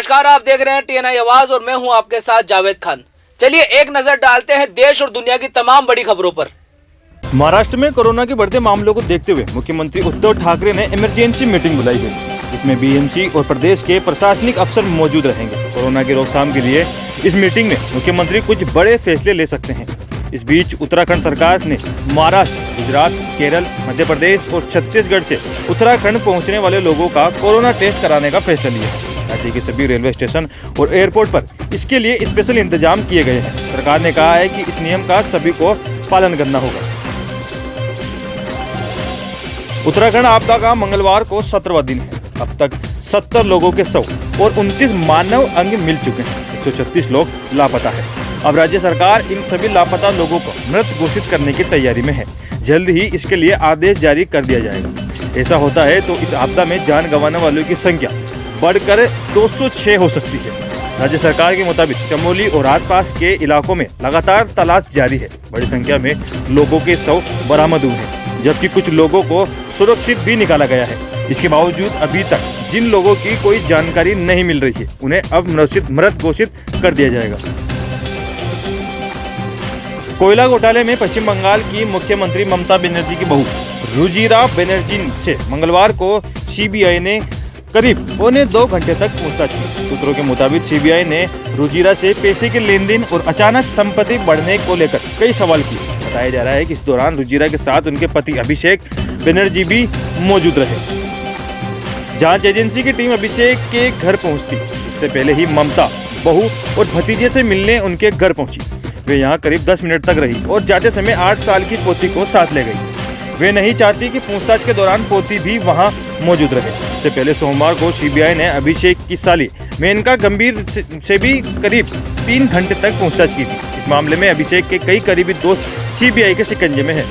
नमस्कार, आप देख रहे हैं टीएनआई आवाज और मैं हूं आपके साथ जावेद खान। चलिए एक नजर डालते हैं देश और दुनिया की तमाम बड़ी खबरों पर। महाराष्ट्र में कोरोना के बढ़ते मामलों को देखते हुए मुख्यमंत्री उद्धव ठाकरे ने इमरजेंसी मीटिंग बुलाई है। इसमें बीएमसी और प्रदेश के प्रशासनिक अफसर मौजूद रहेंगे। कोरोना की रोकथाम के लिए इस मीटिंग में मुख्यमंत्री कुछ बड़े फैसले ले सकते हैं। इस बीच उत्तराखंड सरकार ने महाराष्ट्र, गुजरात, केरल, मध्य प्रदेश और छत्तीसगढ़ से उत्तराखंड पहुंचने वाले लोगों का कोरोना टेस्ट कराने का फैसला लिया है। राज्य के सभी रेलवे स्टेशन और एयरपोर्ट पर इसके लिए स्पेशल इंतजाम किए गए हैं। सरकार ने कहा है कि इस नियम का सभी को पालन करना होगा। उत्तराखंड आपदा का मंगलवार को 17वां दिन है। अब तक 70 लोगों के शव और 29 मानव अंग मिल चुके हैं। 136 लोग लापता है। अब राज्य सरकार इन सभी लापता लोगों को मृत घोषित करने की तैयारी में है। जल्द ही इसके लिए आदेश जारी कर दिया जाएगा। ऐसा होता है तो इस आपदा में जान गंवाने वालों की संख्या बढ़कर 206 हो सकती है। राज्य सरकार के मुताबिक चमोली और आसपास के इलाकों में लगातार तलाश जारी है। बड़ी संख्या में लोगों के शव बरामद हुए हैं, जबकि कुछ लोगों को सुरक्षित भी निकाला गया है। इसके बावजूद अभी तक जिन लोगों की कोई जानकारी नहीं मिल रही है, उन्हें अब मृत घोषित कर दिया जाएगा। कोयला घोटाले में पश्चिम बंगाल की मुख्यमंत्री ममता बनर्जी की बहू रुजिरा बनर्जी से मंगलवार को सीबीआई ने करीब पौने 2 घंटे तक पूछताछ की। सूत्रों के मुताबिक सीबीआई ने रुजिरा से पैसे के लेन देन और अचानक संपत्ति बढ़ने को लेकर कई सवाल किए। बताया जा रहा है कि इस दौरान रुजिरा के साथ उनके पति अभिषेक बनर्जी भी मौजूद रहे। जांच एजेंसी की टीम अभिषेक के घर पहुंचती। इससे पहले ही ममता बहू और भतीजे से मिलने उनके घर पहुंची। वे यहां करीब 10 मिनट तक रही और जाते समय 8 साल की पोती को साथ ले गई। वे नहीं चाहती कि पूछताछ के दौरान पोती भी वहां मौजूद रहे। इससे पहले सोमवार को सीबीआई ने अभिषेक की साली मेनका गंभीर से भी करीब 3 घंटे तक पूछताछ की थी। इस मामले में अभिषेक के कई करीबी दोस्त सीबीआई के शिकंजे में हैं।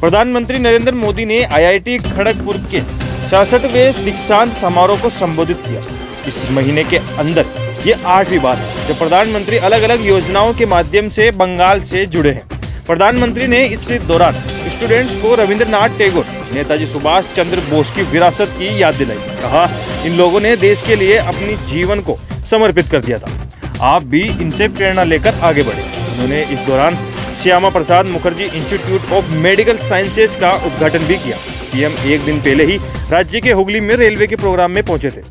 प्रधानमंत्री नरेंद्र मोदी ने आईआईटी खड़गपुर के 66वें दीक्षांत समारोह को संबोधित किया। इस महीने के अंदर ये 8वीं बार है जब प्रधानमंत्री अलग अलग योजनाओं के माध्यम से बंगाल से जुड़े हैं। प्रधानमंत्री ने इस दौरान स्टूडेंट्स को रविंद्रनाथ टैगोर, नेताजी सुभाष चंद्र बोस की विरासत की याद दिलाई। कहा, इन लोगों ने देश के लिए अपनी जीवन को समर्पित कर दिया था। आप भी इनसे प्रेरणा लेकर आगे बढ़े। उन्होंने इस दौरान Shyama Prasad Mukherjee institute of medical sciences का उद्घाटन भी किया। पीएम एक दिन पहले ही राज्य के हुगली में रेलवे के प्रोग्राम में पहुंचे थे।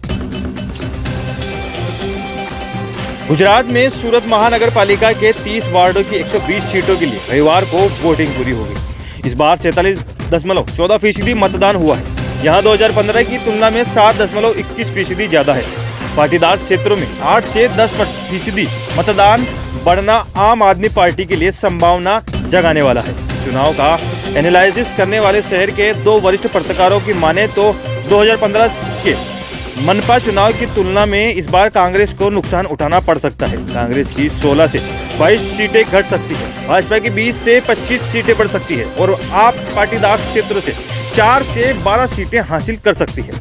गुजरात में सूरत महानगर पालिका के 30 वार्डों की 120 सीटों के लिए रविवार को वोटिंग पूरी हो गई। इस बार 47.14% मतदान हुआ है। यहाँ 2015 की तुलना में 7.21% ज्यादा है। पाटीदार क्षेत्रों में 8 से 10% मतदान बढ़ना आम आदमी पार्टी के लिए संभावना जगाने वाला है। चुनाव का एनालिसिस करने वाले शहर के 2 वरिष्ठ पत्रकारों की माने तो 2015 के मनपा चुनाव की तुलना में इस बार कांग्रेस को नुकसान उठाना पड़ सकता है। कांग्रेस की 16 से 22 सीटें घट सकती है, भाजपा की 20 से 25 सीटें बढ़ सकती है और आप पाटीदार क्षेत्रों से 4 से 12 सीटें हासिल कर सकती है।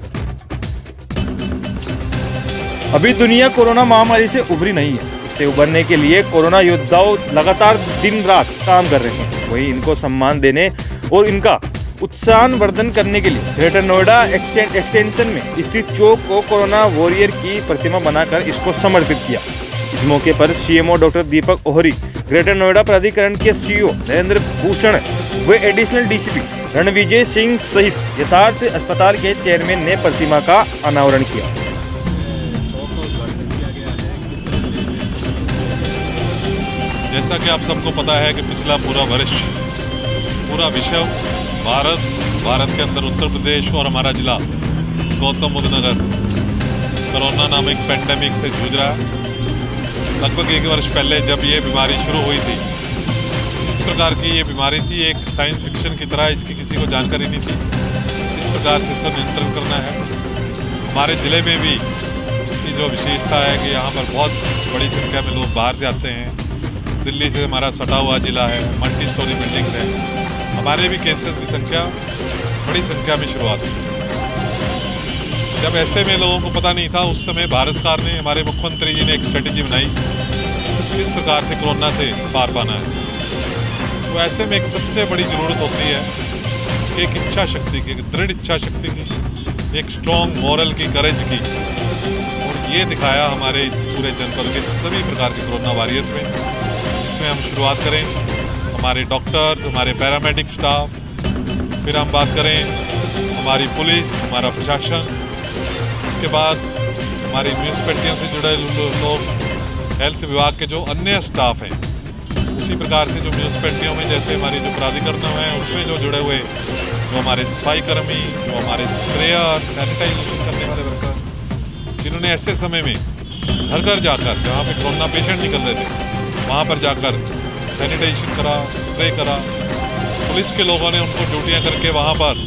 अभी दुनिया कोरोना महामारी से उभरी नहीं है। इससे उभरने के लिए कोरोना योद्धाओं लगातार दिन रात काम कर रहे हैं। वहीं इनको सम्मान देने और इनका उत्साहवर्धन करने के लिए ग्रेटर नोएडा एक्सटेंशन में स्थित चौक को कोरोना वॉरियर की प्रतिमा बनाकर इसको समर्पित किया। इस मौके पर सीएमओ डॉक्टर दीपक ओहरी, ग्रेटर नोएडा प्राधिकरण के सीईओ नरेंद्र भूषण व एडिशनल डीसीपी रणविजय सिंह सहित यथार्थ अस्पताल के चेयरमैन ने प्रतिमा का अनावरण किया। जैसा कि आप सबको पता है कि पिछला पूरा वर्ष, पूरा विश्व भारत के अंदर उत्तर प्रदेश और हमारा जिला गौतम बुद्ध नगर कोरोना नामक पेंडेमिक से जूझ रहा है। लगभग 1 वर्ष पहले जब ये बीमारी शुरू हुई थी, इस प्रकार की ये बीमारी थी, एक साइंस फिक्शन की तरह, इसकी किसी को जानकारी नहीं थी। इस प्रकार से इसको नियंत्रण करना है। हमारे ज़िले में भी इसकी जो विशेषता है कि यहाँ पर बहुत बड़ी संख्या में लोग बाहर से आते हैं। दिल्ली से हमारा सटा हुआ जिला है, मल्टी स्टोरी बिल्डिंग है। हमारे भी केसेस की संख्या बड़ी संख्या में शुरुआत हुई। जब ऐसे में लोगों को पता नहीं था, उस समय भारत सरकार ने, हमारे मुख्यमंत्री जी ने एक स्ट्रेटेजी बनाई किस प्रकार से कोरोना से पार पाना है। तो ऐसे में एक सबसे बड़ी ज़रूरत होती है एक इच्छा शक्ति की, एक दृढ़ इच्छा शक्ति की, एक स्ट्रॉन्ग मॉरल की, करेज की, और ये दिखाया हमारे इस पूरे जनपद के सभी प्रकार के कोरोना वॉरियर्स में। इसमें हम शुरुआत करें हमारे डॉक्टर, हमारे पैरामेडिक स्टाफ, फिर हम बात करें हमारी पुलिस, हमारा प्रशासन, उसके बाद हमारी म्यूनसिपैलिटियों से जुड़े लोग, हेल्थ विभाग के जो अन्य स्टाफ हैं, उसी प्रकार से जो म्यूनसिपैलिटियों में जैसे हमारी जो प्राधिकरण हैं उसमें जो जुड़े हुए, जो हमारे सफाई कर्मी, जो हमारे स्प्रेयर, सैनिटाइजेशन करने वाले वर्कर, जिन्होंने ऐसे समय में घर घर जाकर, जहाँ पे कोरोना पेशेंट निकल रहे थे, वहाँ पर जाकर सैनिटाइजेशन करा, स्प्रे करा। पुलिस के लोगों ने उनको ड्यूटियाँ करके वहाँ पर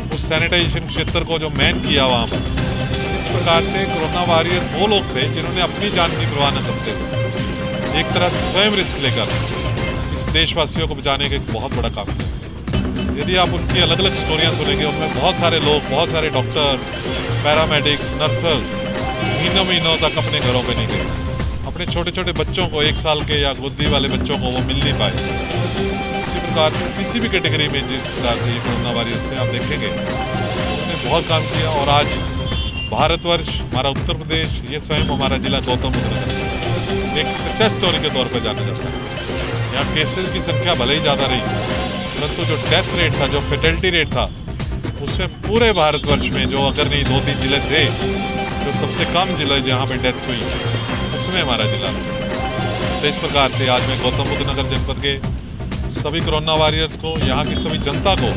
उस सैनिटाइजेशन क्षेत्र को जो मैन किया वहाँ पर। इस प्रकार से कोरोना वॉरियर वो लोग थे जिन्होंने अपनी जान की परवाह न करते हुए एक तरह से स्वयं रिस्क लेकर इस देशवासियों को बचाने का एक बहुत बड़ा काम किया। यदि आप उनकी अलग अलग स्टोरियाँ सुनेंगे, उनमें बहुत सारे लोग, बहुत सारे डॉक्टर, पैरामेडिक्स, नर्सेस महीनों तक अपने घरों पे नहीं गए। अपने छोटे छोटे बच्चों को, 1 साल के या गोदी वाले बच्चों को वो मिल नहीं पाए। इसी प्रकार से किसी भी कैटेगरी में जिस प्रकार से ये कोरोना वायरस से आप देखेंगे, उसने बहुत काम किया। और आज भारतवर्ष, हमारा उत्तर प्रदेश, ये स्वयं हमारा जिला गौतम बुद्ध नगर एक सक्सेस स्टोरी के तौर पर जाना जाता है। यहाँ केसेस की संख्या भले ही ज़्यादा रही, परंतु जो डेथ रेट था, जो फेटेलिटी रेट था, उससे पूरे भारतवर्ष में जो अगर नहीं 2-3 जिले थे, जो सबसे कम जिले जहाँ पे डेथ हुई, उसमें हमारा जिला। तो इस प्रकार से आज मैं गौतम बुद्ध नगर जनपद के सभी कोरोना वॉरियर्स को, यहाँ की सभी जनता को,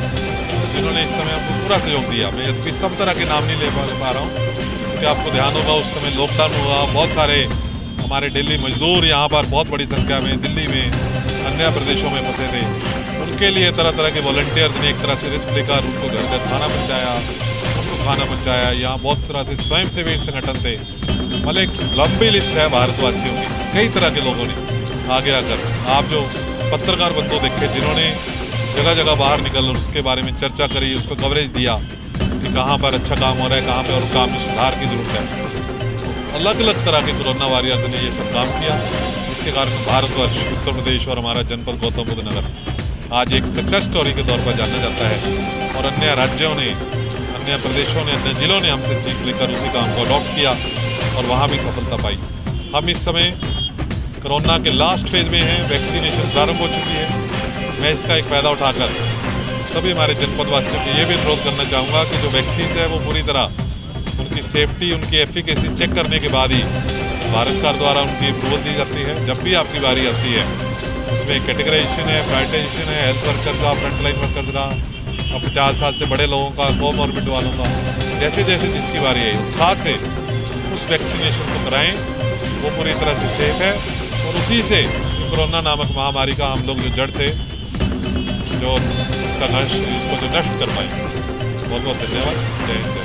जिन्होंने इस समय हमको पूरा सहयोग दिया, मैं अभी सब तरह के नाम नहीं ले पा रहा हूँ, क्योंकि आपको ध्यान होगा उस समय लॉकडाउन हुआ, बहुत सारे हमारे दिल्ली मजदूर यहाँ पर बहुत बड़ी संख्या में दिल्ली में, अन्य प्रदेशों में फंसे थे। उनके लिए तरह तरह के वॉलंटियर्स ने एक तरह से रिस्क लेकर उनको घर घर खाना पहुँचाया, उनको खाना पहुँचाया। यहाँ बहुत तरह से स्वयंसेवी संगठन थे, मतलब एक लंबी लिस्ट है भारतवासियों की, कई तरह के लोगों ने आगे आकर, आप जो पत्रकार बंधु देखे जिन्होंने जगह जगह बाहर निकल उसके बारे में चर्चा करी, उसको कवरेज दिया कि कहाँ पर अच्छा काम हो रहा है, कहाँ पे और काम में सुधार की जरूरत है। तो अलग अलग तरह के कोरोना वॉरियर्स ने ये सब काम किया, जिसके कारण भारतवर्ष, उत्तर प्रदेश और हमारा जनपद गौतम बुद्ध नगर आज एक सक्सेस स्टोरी के तौर पर जाना जाता है। और अन्य राज्यों ने, अन्य प्रदेशों ने, अन्य जिलों ने हमसे सीख लेकर उसी काम को अडॉप्ट किया और वहाँ भी सफलता पाई। हम इस समय कोरोना के लास्ट फेज में हैं, वैक्सीनेशन प्रारंभ हो चुकी है। मैं इसका एक फ़ायदा उठाकर सभी हमारे जनपद वासियों को ये भी अनुरोध करना चाहूँगा कि जो वैक्सीन है वो पूरी तरह उनकी सेफ्टी, उनकी एफिकेसी चेक करने के बाद ही भारत सरकार द्वारा उनकी अप्रूवल दी जाती है। जब भी आपकी बारी आती है, उसमें कैटेगराइजेशन है, प्रायोरिटाइजेशन है, हेल्थ वर्कर का, फ्रंटलाइन वर्कर का, और 50 साल से बड़े लोगों का, कोमॉर्बिड वालों का, जैसे जैसे जिसकी बारी आई उत्साह से उस वैक्सीनेशन को कराएं, वो पूरी तरह से सेफ है। और उसी से कोरोना नामक महामारी का हम लोग जो जड़ थे, जो इसका इसको जो नष्ट कर पाए। बहुत बहुत धन्यवाद। जय हिंद।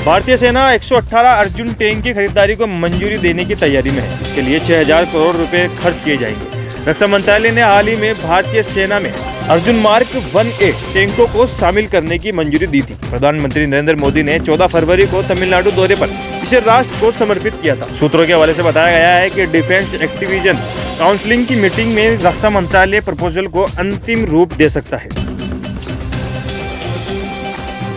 भारतीय सेना 118 अर्जुन टैंक की खरीदारी को मंजूरी देने की तैयारी में है। इसके लिए 6000 करोड़ रुपए खर्च किए जाएंगे। रक्षा मंत्रालय ने हाल ही में भारतीय सेना में अर्जुन मार्क 1A टैंकों को शामिल करने की मंजूरी दी थी। प्रधानमंत्री नरेंद्र मोदी ने 14 फरवरी को तमिलनाडु दौरे पर इसे राष्ट्र को समर्पित किया था। सूत्रों के हवाले से बताया गया है कि डिफेंस एक्टिविजन काउंसिल की मीटिंग में रक्षा मंत्रालय प्रपोजल को अंतिम रूप दे सकता है।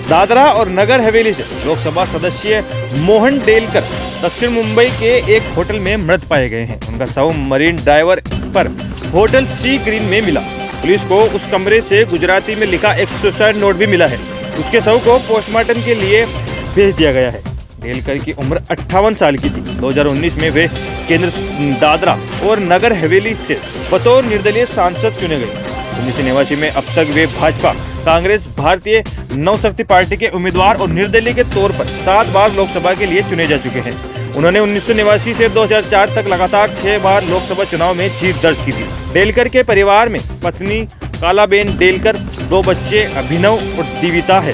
दादरा और नगर हवेली से लोकसभा सदस्य मोहन डेलकर दक्षिण मुंबई के एक होटल में मृत पाए गए हैं। उनका शव मरीन ड्राइवर पर होटल सी ग्रीन में मिला। पुलिस को उस कमरे से गुजराती में लिखा एक सुसाइड नोट भी मिला है। उसके शव को पोस्टमार्टम के लिए भेज दिया गया है। डेलकर की उम्र 58 साल की थी। 2019 में वे केंद्र दादरा और नगर हवेली से बतौर निर्दलीय सांसद चुने गए। 1989 में अब तक वे भाजपा, कांग्रेस, भारतीय नवशक्ति पार्टी के उम्मीदवार और निर्दलीय के तौर पर 7 बार लोकसभा के लिए चुने जा चुके हैं। उन्होंने 1989 से 2004 तक लगातार 6 बार लोकसभा चुनाव में जीत दर्ज की थी। डेलकर के परिवार में पत्नी कालाबेन डेलकर, 2 बच्चे अभिनव और दिविता है।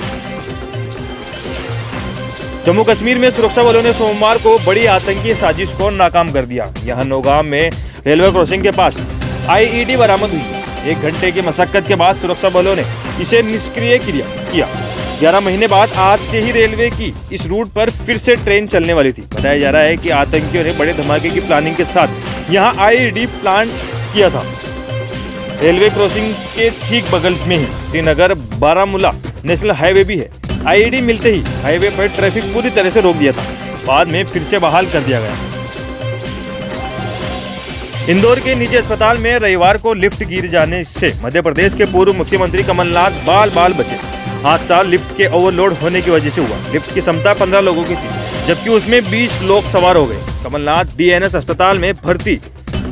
जम्मू कश्मीर में सुरक्षा बलों ने सोमवार को बड़ी आतंकी साजिश को नाकाम कर दिया। यहां नौगाम में रेलवे क्रॉसिंग के पास IED बरामद हुई। 1 घंटे की मशक्कत के बाद सुरक्षा बलों ने इसे निष्क्रिय किया। 11 महीने बाद आज से ही रेलवे की इस रूट पर फिर से ट्रेन चलने वाली थी। बताया जा रहा है कि आतंकियों ने बड़े धमाके की प्लानिंग के साथ यहां IED प्लांट किया था। रेलवे क्रॉसिंग के ठीक बगल में ही श्रीनगर बारामूला नेशनल हाईवे भी है। आईईडी मिलते ही हाईवे पर ट्रैफिक पूरी तरह से रोक दिया था, बाद में फिर से बहाल कर दिया गया। इंदौर के निजी अस्पताल में रविवार को लिफ्ट गिर जाने से मध्य प्रदेश के पूर्व मुख्यमंत्री कमलनाथ बाल बचे। हादसा लिफ्ट के ओवरलोड होने की वजह से हुआ। लिफ्ट की क्षमता 15 लोगों की थी, जबकि उसमें 20 लोग सवार हो गए। कमलनाथ डीएनएस अस्पताल में भर्ती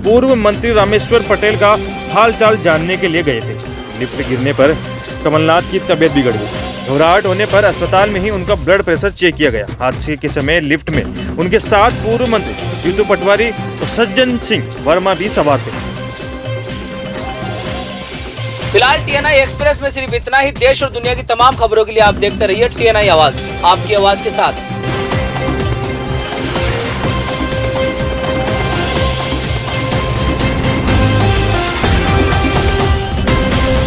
पूर्व मंत्री रामेश्वर पटेल का हालचाल जानने के लिए गए थे। लिफ्ट गिरने पर कमलनाथ की तबीयत बिगड़ गई। घबराहट होने पर अस्पताल में ही उनका ब्लड प्रेशर चेक किया गया। हादसे के समय लिफ्ट में उनके साथ पूर्व मंत्री जीतू पटवारी और सज्जन सिंह वर्मा भी सवार थे। फिलहाल टीएनआई एक्सप्रेस में सिर्फ इतना ही। देश और दुनिया की तमाम खबरों के लिए आप देखते रहिए टीएनआई आवाज, आपकी आवाज के साथ।